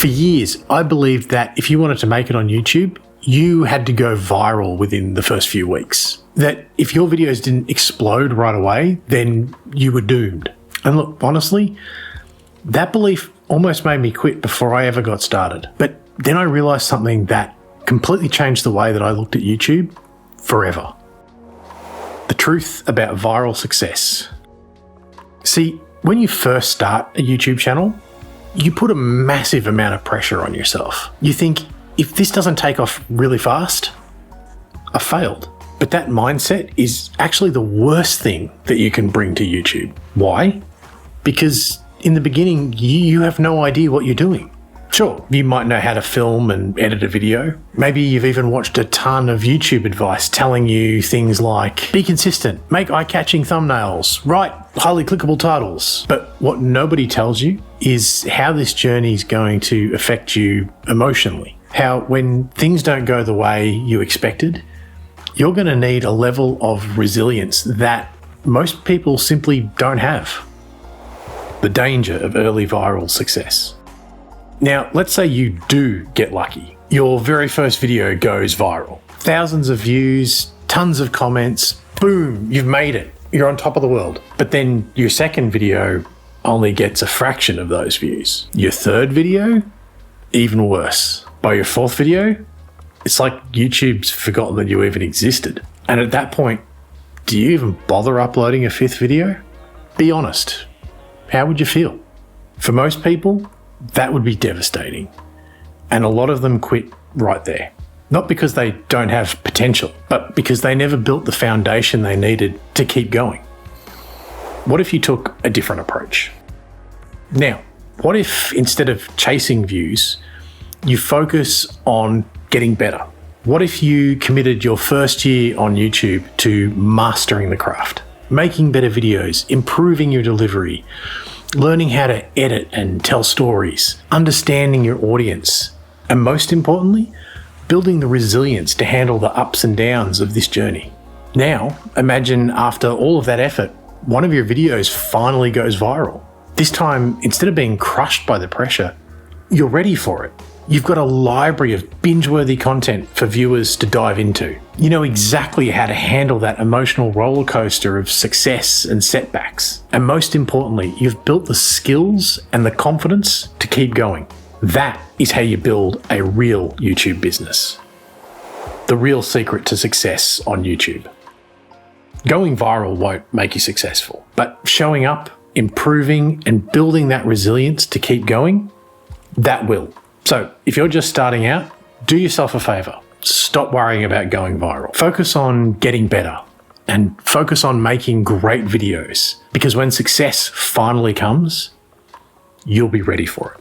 For years, I believed that if you wanted to make it on YouTube, you had to go viral within the first few weeks. That if your videos didn't explode right away, then you were doomed. And look, honestly, that belief almost made me quit before I ever got started. But then I realized something that completely changed the way that I looked at YouTube forever. The truth about viral success. See, when you first start a YouTube channel, you put a massive amount of pressure on yourself. You think, if this doesn't take off really fast, I failed. But that mindset is actually the worst thing that you can bring to YouTube. Why? Because in the beginning, you have no idea what you're doing. Sure, you might know how to film and edit a video. Maybe you've even watched a ton of YouTube advice telling you things like, be consistent, make eye-catching thumbnails, write highly clickable titles. But what nobody tells you is how this journey is going to affect you emotionally. How when things don't go the way you expected, you're going to need a level of resilience that most people simply don't have. The danger of early viral success. Now, let's say you do get lucky. Your very first video goes viral. Thousands of views, tons of comments, boom, you've made it. You're on top of the world. But then your second video only gets a fraction of those views. Your third video, even worse. By your fourth video, it's like YouTube's forgotten that you even existed. And at that point, do you even bother uploading a fifth video? Be honest. How would you feel? For most people, that would be devastating. And a lot of them quit right there. Not because they don't have potential, but because they never built the foundation they needed to keep going. What if you took a different approach? Now, what if instead of chasing views, you focus on getting better? What if you committed your first year on YouTube to mastering the craft, making better videos, improving your delivery, learning how to edit and tell stories, understanding your audience, and most importantly, building the resilience to handle the ups and downs of this journey. Now, imagine after all of that effort, one of your videos finally goes viral. This time, instead of being crushed by the pressure, you're ready for it. You've got a library of binge-worthy content for viewers to dive into. You know exactly how to handle that emotional roller coaster of success and setbacks. And most importantly, you've built the skills and the confidence to keep going. That is how you build a real YouTube business. The real secret to success on YouTube. Going viral won't make you successful, but showing up, improving, and building that resilience to keep going, that will. So if you're just starting out, do yourself a favor. Stop worrying about going viral. Focus on getting better and focus on making great videos, because when success finally comes, you'll be ready for it.